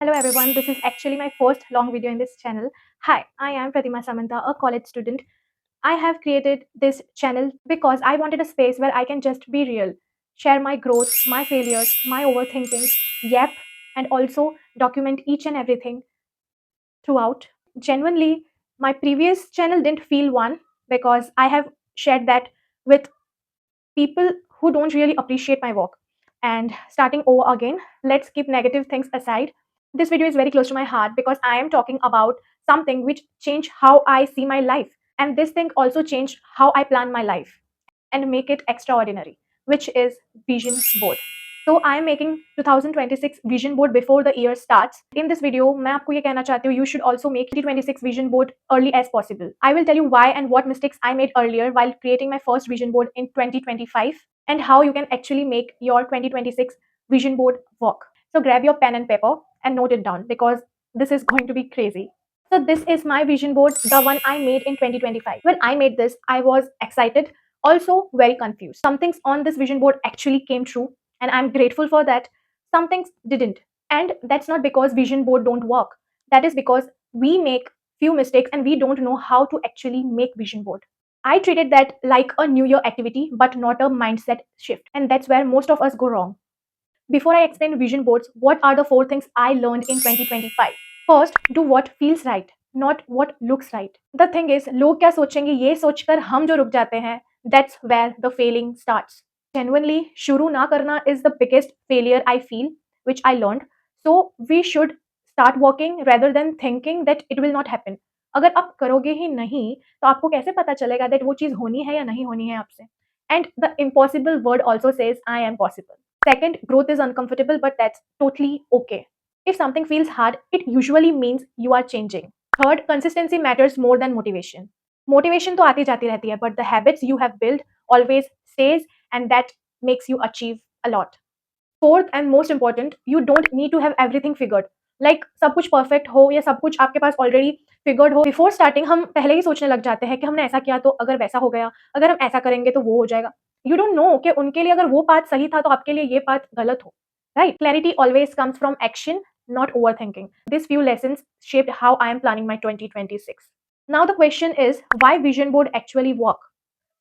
Hello everyone, this is actually my first long video in this channel. Hi, I am Pratima Samanta, a college student. I have created this channel because I wanted a space where I can just be real, share my growth, my failures, my overthinking, yep, and also document each and everything throughout. Genuinely, my previous channel didn't feel one because I have shared that with people who don't really appreciate my work. And starting over again, let's keep negative things aside. This video is very close to my heart because I am talking about something which changed how I see my life. And this thing also changed how I plan my life and make it extraordinary, which is vision board. So I am making 2026 vision board before the year starts. In this video, मैं आपको ये कहना चाहती हूँ you should also make 2026 vision board early as possible. I will tell you why and what mistakes I made earlier while creating my first vision board in 2025 and how you can actually make your 2026 vision board work. So grab your pen and paper and note it down because this is going to be crazy. So this is my vision board, the one I made in 2025. When I made this, I was excited, also very confused. Some things on this vision board actually came true, and I'm grateful for that. Some things didn't. And that's not because vision board don't work. That is because we make few mistakes and we don't know how to actually make vision board. I treated that like a new year activity, but not a mindset shift. And that's where most of us go wrong. Before I explain vision boards, what are the four things I learned in 2025? First, do what feels right, not what looks right. The thing is, लोग क्या सोचेंगे ये सोचकर हम जो रुक जाते हैं, that's where the failing starts. Genuinely, शुरू ना करना is the biggest failure I feel, which I learned. So we should start working rather than thinking that it will not happen. अगर आप करोगे ही नहीं, तो आपको कैसे पता चलेगा that वो चीज़ होनी है या नहीं होनी है आपसे? And the impossible word also says I am possible. Second, growth is uncomfortable, but that's totally okay. If something feels hard, it usually means you are changing. Third, consistency matters more than motivation. Motivation तो आती जाती रहती है, but the habits you have built always stays, and that makes you achieve a lot. Fourth and most important, you don't need to have everything figured. Like सब कुछ perfect हो या सब कुछ आपके पास already figured हो. Before starting हम पहले ही सोचने लग जाते हैं कि हमने ऐसा किया तो अगर वैसा हो गया, अगर हम ऐसा करेंगे तो वो हो जाएगा. You don't know कि उनके लिए अगर वो पाथ सही था तो आपके लिए ये पाथ गलत हो. Right? Clarity always comes from action, not overthinking. These few lessons shaped how I am planning my 2026. Now the question is, why vision board actually work?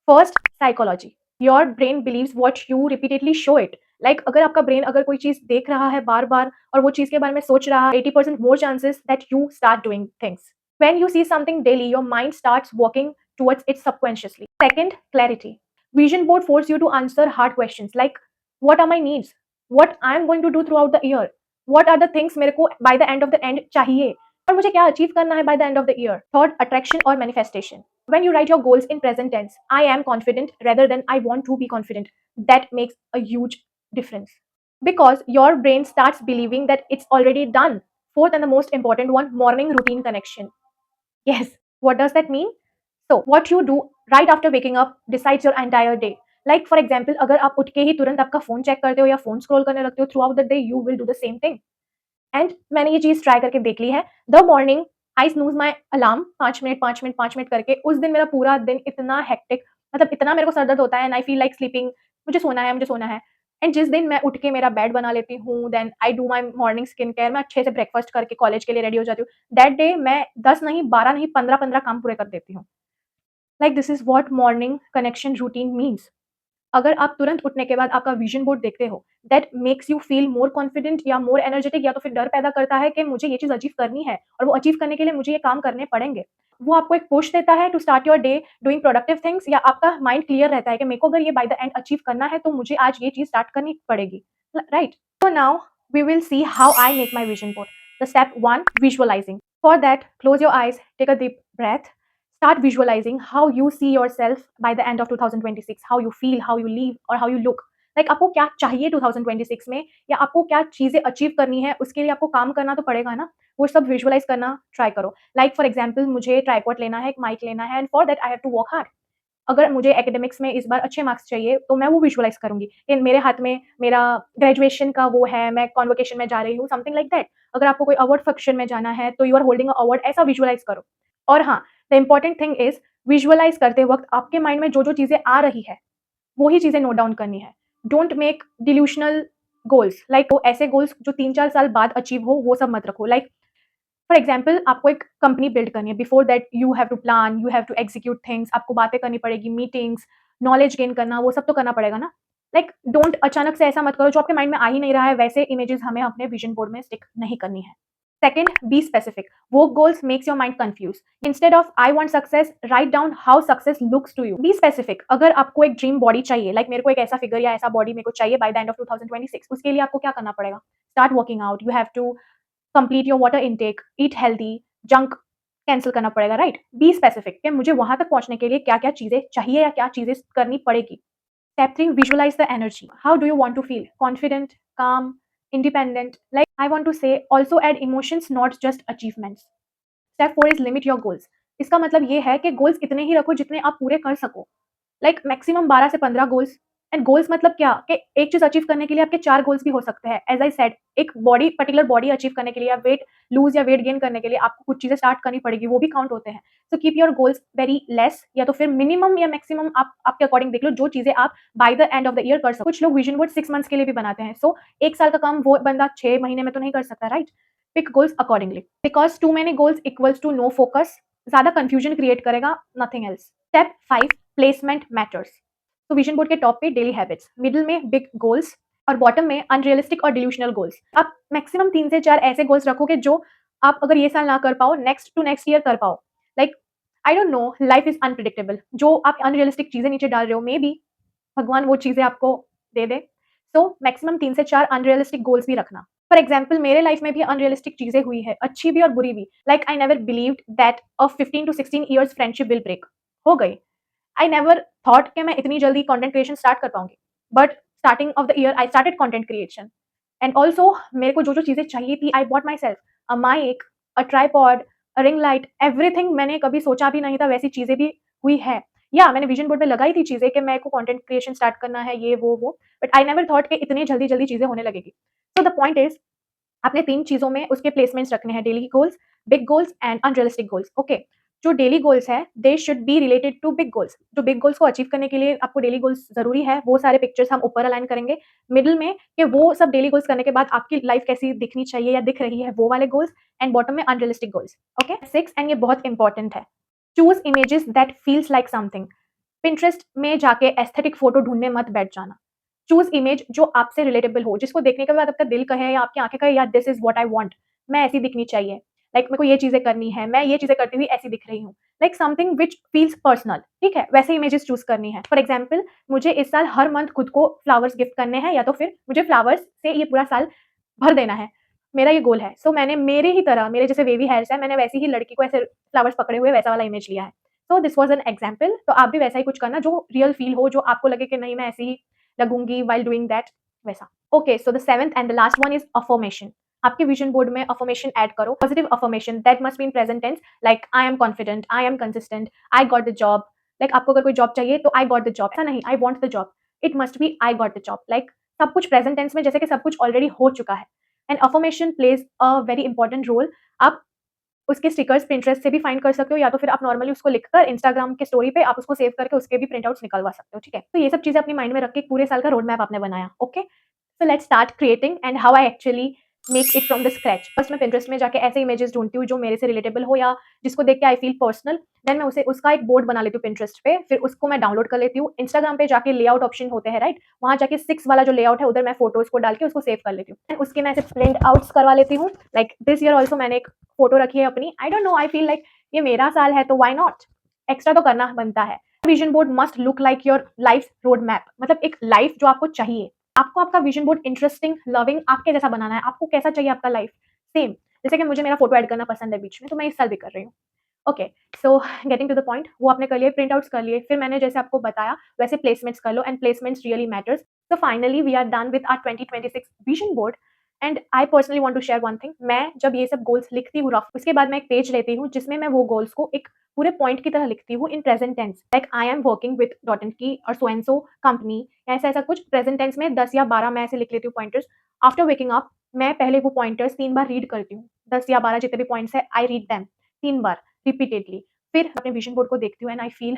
First, psychology. Your brain believes what you repeatedly show it. Like अगर आपका brain अगर कोई चीज़ देख रहा है बार बार और वो चीज़ के बारे में सोच रहा है, 80% more chances that you start doing things. When you see something daily, your mind starts working towards it subconsciously. Second, clarity. Vision board force you to answer hard questions like what are my needs? What I am going to do throughout the year? What are the things मेरे को by the end of the end चाहिए? और मुझे क्या achieve करना है by the end of the year? Third, attraction or manifestation. When you write your goals in present tense, I am confident rather than I want to be confident, that makes a huge difference. Because your brain starts believing that it's already done. Fourth and the most important one, morning routine connection. Yes, what does that mean? So, what you do right after waking up decides your entire day. Like for example, अगर आप उठ के ही तुरंत आपका phone check करते हो या phone scroll करने लगते हो through out the day, you will do the same thing. And मैंने ये चीज ट्राई करके देख ली है. The morning I snooze my alarm 5 minute 5 minute 5 minute करके, उस दिन मेरा पूरा दिन इतना हेक्टिक, मतलब इतना मेरे को सर दर्द होता है and I feel like sleeping. मुझे सोना है, मुझे सोना है. एंड जिस दिन मैं उठ के मेरा बेड बना लेती हूँ, then I do my morning skin care, मैं अच्छे से ब्रेकफास्ट करके कॉलेज के लिए रेडी हो जाती हूँ. दैट डे मैं 10 नहीं, 12 नहीं, 15 काम पूरे कर देती हूँ. Like this is what morning connection routine means. अगर आप तुरंत उठने के बाद आपका विजन बोर्ड देखते हो, that makes you feel more confident या मोर एनर्जेटिक, या तो फिर डर पैदा करता है कि मुझे ये चीज़ अचीव करनी है और वो अचीव करने के लिए मुझे ये काम करने पड़ेंगे. वो आपको एक पुश देता है to start your day doing productive things, या आपका माइंड क्लियर रहता है कि मेरे को अगर ये बाय द एंड अचीव करना है तो मुझे आज ये चीज़ स्टार्ट करनी पड़ेगी. Right? So now we will see how I make my vision board. The step 1, visualizing. For that, close your eyes, take a deep breath. Start visualizing how you see yourself by the end of 2026, how you feel, how you live और how you look. Like आपको क्या चाहिए 2026 में, या आपको क्या चीज़ें achieve करनी है, उसके लिए आपको काम करना तो पड़ेगा ना. वो सब विजुअलाइज करना ट्राई करो. लाइक फॉर एग्जाम्पल, मुझे ट्राइपॉड लेना है, एक माइक लेना है, and for that I have to work hard. अगर मुझे एकेडमिक्स में इस बार अच्छे मार्क्स चाहिए तो मैं वो विजुअलाइज करूंगी कि मेरे हाथ में मेरा ग्रेजुएशन का वो है, मैं कॉन्वोकेशन में जा रही हूँ, समथिंग लाइक दैट. अगर आपको कोई अवार्ड फंक्शन में जाना है तो यू आर होल्डिंग अवार्ड, ऐसा विजुअलाइज करो. और हाँ, the important thing is, visualise करते वक्त आपके माइंड में जो जो चीज़ें आ रही है वो ही चीज़ें नोट डाउन करनी है. Don't make delusional goals, like वो ऐसे गोल्स जो 3-4 साल बाद अचीव हो, वो सब मत रखो। लाइक फॉर एग्जाम्पल आपको एक कंपनी बिल्ड करनी है, before that you have to plan, you have to execute things, आपको बातें करनी पड़ेगी, मीटिंग्स, नॉलेज गेन करना, वो सब तो करना पड़ेगा ना। लाइक डोंट अचानक से ऐसा मत करो जो आपके माइंड में आ ही नहीं रहा है, वैसे इमेजेस हमें अपने विजन बोर्ड में स्टिक नहीं करनी है। Second, be specific. वो goals makes your mind confuse. Instead of I want success, write down how success looks to you. Be specific. अगर आपको एक ड्रीम बॉडी चाहिए, लाइक मेरे को एक ऐसा फिगर या ऐसा बॉडी मेरे को चाहिए बाय द एंड ऑफ 2026, उसके लिए आपको क्या करना पड़ेगा? Start working out, you have to complete your water intake, eat healthy, junk cancel करना पड़ेगा, राइट? बी स्पेसिफिक कि मुझे वहां तक पहुंचने के लिए क्या क्या चीजें चाहिए या क्या चीजें करनी पड़ेगी। Step 3, visualise the energy. How do you want to feel? Confident, calm, independent? Like I want to say also add emotions, not just achievements. Step 4 is limit your goals. इसका मतलब ये है कि गोल्स इतने ही रखो जितने आप पूरे कर सको। लाइक मैक्सिमम 12 से 15 गोल्स। एंड गोल्स मतलब क्या कि एक चीज अचीव करने के लिए आपके 4 गोल्स भी हो सकते हैं। एज आई सेड, एक बॉडी, पर्टिकुलर बॉडी अचीव करने के लिए या वेट लूज या वेट गेन करने के लिए आपको कुछ चीजें स्टार्ट करनी पड़ेगी, वो भी काउंट होते हैं। So keep your goals very less, या तो फिर मिनिमम या मैक्सिमम आप आपके अकॉर्डिंग देख लो, जो चीजें आप by the end of the year कर सको। कुछ लोग विजन बोर्ड 6 मंथ्स के लिए भी बनाते हैं। सो 1 साल का काम वो बंदा 6 महीने में तो नहीं कर सकता, right? Pick goals accordingly, because too many goals equals to no focus. ज्यादा कंफ्यूजन क्रिएट करेगा, nothing else. Step 5, placement matters. तो विजन बोर्ड के टॉप पे डेली हैबिट्स, मिडिल में बिग गोल्स और बॉटम में अनरियलिस्टिक और डिल्यूशनल गोल्स। आप मैक्सिमम 3 से 4 ऐसे गोल्स रखोगे जो आप अगर ये साल ना कर पाओ, नेक्स्ट टू नेक्स्ट ईयर कर पाओ। Like I don't know, life is unpredictable. जो आप अनरियलिस्टिक चीजें नीचे डाल रहे हो, मे बी भगवान वो चीजें आपको दे दे। सो मैक्सिमम 3 से 4 अनरियलिस्टिक गोल्स भी रखना। फॉर एग्जाम्पल मेरे लाइफ में भी अनरियलिस्टिक चीजें हुई है, अच्छी भी और बुरी भी। Like I never believed that a 15 to 16 years friendship will break. हो गई। आई नेवर थॉट कि मैं इतनी जल्दी कंटेंट क्रिएशन स्टार्ट कर पाऊंगी, but starting of the year I started content creation. And also मेरे को जो जो चीजें चाहिए थी, I bought myself a mic, a tripod, a ring light, everything. मैंने कभी सोचा भी नहीं था वैसी चीजें भी हुई है। या मैंने विजन बोर्ड पे लगाई थी चीजें कि मेरे को कंटेंट क्रिएशन स्टार्ट करना है, ये वो, बट आई नेवर थॉट कि इतनी जल्दी जल्दी चीजें होने लगेगी। सो द पॉइंट इज, आपने 3 चीज़ों में उसके प्लेसमेंट्स रखने हैं, daily goals, big goals and unrealistic goals, okay. जो डेली गोल्स है, they should be related to big goals. जो बिग गोल्स को अचीव करने के लिए आपको डेली गोल्स ज़रूरी है, वो सारे पिक्चर्स हम ऊपर अलाइन करेंगे। मिडल में कि वो सब डेली गोल्स करने के बाद आपकी लाइफ कैसी दिखनी चाहिए या दिख रही है, वो वाले गोल्स। एंड बॉटम में अनरियलिस्टिक गोल्स, ओके। 6, एंड ये बहुत इंपॉर्टेंट है, choose images that feels like something. Pinterest में जाके एस्थेटिक फोटो ढूँढने मत बैठ जाना। चूज़ इमेज जो आपसे रिलेटेबल हो, जिसको देखने के बाद आपका दिल कहे या आपकी आँखें कहे, यार this is what I want, मैं ऐसी दिखनी चाहिए। लाइक मेरे को ये चीज़ें करनी है, मैं ये चीज़ें करती हुई ऐसी दिख रही हूँ। Like something which feels personal, ठीक है? वैसे इमेजेस चूज़ करनी है। फॉर एग्जाम्पल मुझे इस साल हर मंथ खुद को फ्लावर्स गिफ्ट करने हैं, या तो फिर मुझे फ्लावर्स से ये पूरा साल भर देना है। मेरा ये गोल है। सो मैंने मेरे ही तरह, मेरे जैसे वेवी हेयर्स है, मैंने वैसी ही लड़की को ऐसे फ्लावर्स पकड़े हुए वैसा वाला इमेज लिया है। So this was an example. तो आप भी वैसा ही कुछ करना जो रियल फील हो, जो आपको लगे कि नहीं मैं ऐसी ही लगूंगी व्हाइल डूइंग दैट, वैसा। Okay, so the 7th and the last one is affirmation. आपके विजन बोर्ड में अफर्मेशन ऐड करो, positive affirmation that must be in present tense. Like I am confident, I am consistent, I got the job. Like आपको अगर कोई job चाहिए तो आई got the job, ऐसा नहीं I want the job, it must be I got the job. Like सब कुछ present tense में, जैसे कि सब कुछ ऑलरेडी हो चुका है। And affirmation plays a very important role. आप उसके स्टिकर्स पिंटरेस्ट से भी फाइंड कर सकते हो, या तो फिर आप नॉर्मली उसको लिखकर इंस्टाग्राम के स्टोरी पे आप उसको सेव करके उसके भी प्रिंट आउट्स निकलवा सकते हो, ठीक है? तो ये सब चीजें अपनी माइंड में रख के एक पूरे साल का रोड मैप आपने बनाया, okay. So let's start creating and how I actually make it from the scratch. First मैं पिंटरेस्ट में जाके ऐसे इमेजेस ढूंढती हूँ जो मेरे से रिलेटेबल हो या जिसको देख के आई फील पर्सनल। देन मैं उसे उसका एक बोर्ड बना लेती हूँ पिंटरेस्ट पे, फिर उसको मैं डाउनलोड कर लेती हूँ। इंस्टाग्राम पे जाके लेआउट ऑप्शन होते हैं, राइट? वहाँ जाके 6 वाला जो लेआउट है, उधर मैं फोटोज को डाल के उसको सेव कर लेती हूँ। एंड उसके मैं ऐसे प्रिंट आउट्स करवा लेती हूँ। लाइक दिस ईयर ऑल्सो मैंने एक फोटो रखी है अपनी। I don't know, I feel like ये मेरा साल है तो व्हाई नॉट, एक्स्ट्रा तो करना बनता है। Vision board must look like your life road map, मतलब एक लाइफ जो आपको चाहिए। आपको आपका विजन बोर्ड इंटरेस्टिंग, लविंग, आपके जैसा बनाना है। आपको कैसा चाहिए आपका लाइफ, सेम। जैसे कि मुझे मेरा फोटो ऐड करना पसंद है बीच में, तो मैं इस साल भी कर रही हूँ। Okay, so getting to the point, वो आपने कर लिए, प्रिंट आउट्स कर लिए, फिर मैंने जैसे आपको बताया वैसे प्लेसमेंट्स कर लो, and placements really matters. So finally we are done with our 2026 vision board. And I personally want to share one thing, मैं जब ये सब गोल्स लिखती हूँ रफ, उसके बाद मैं एक पेज लेती हूँ जिसमें मैं वो गोल्स को एक पूरे पॉइंट की तरह लिखती हूँ in present tense. Like I am working with Dot and Key और सो एंड सो कंपनी, ऐसा ऐसा कुछ प्रेजेंट टेंस में 10 या 12 मैं ऐसे लिख लेती हूँ पॉइंटर्स। आफ्टर वेकिंग अप मैं पहले वो पॉइंटर्स 3 बार रीड करती हूँ। 10 या 12 जितने भी पॉइंट्स है, I read them 3 bar repeatedly. फिर अपने विजन बोर्ड को देखती हूँ एंड आई फील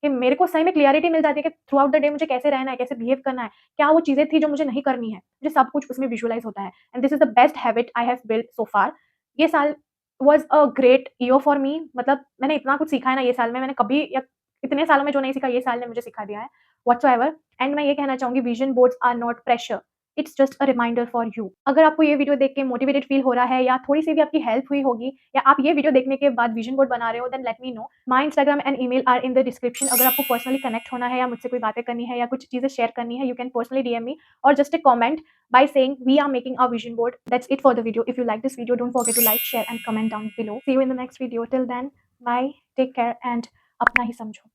कि मेरे को सही में क्लैरिटी मिल जाती है कि थ्रू आउट द डे मुझे कैसे रहना है, कैसे बिहेव करना है, क्या वो चीज़ें थी जो मुझे नहीं करनी है। मुझे सब कुछ उसमें विजुअलाइज़ होता है and this is the best habit I have built so far. ये साल was a great year for me, मतलब मैंने इतना कुछ सीखा है ना ये साल में, मैंने कभी या इतने सालों में जो नहीं सीखा, ये साल ने मुझे सिखा दिया है व्हाट्सोएवर। एंड मैं ये कहना चाहूँगी, vision boards are not pressure, it's just a reminder for you. अगर आपको ये वीडियो देख के मोटिवेटेड फील हो रहा है या थोड़ी-सी भी आपकी हेल्प हुई होगी या आप ये वीडियो देखने के बाद विज़न बोर्ड बना रहे हो, then let me know. My Instagram and email are in the description. अगर आपको पर्सनली कनेक्ट होना है या मुझसे कोई बातें करनी है या कुछ चीज़ें शेयर करनी है, you can personally DM me or just a comment by saying we are making our vision board. That's it for the video. If you like this video, don't forget to like, share and comment down below. See you in the next video. Till then, bye, take care and अपना ही समझो।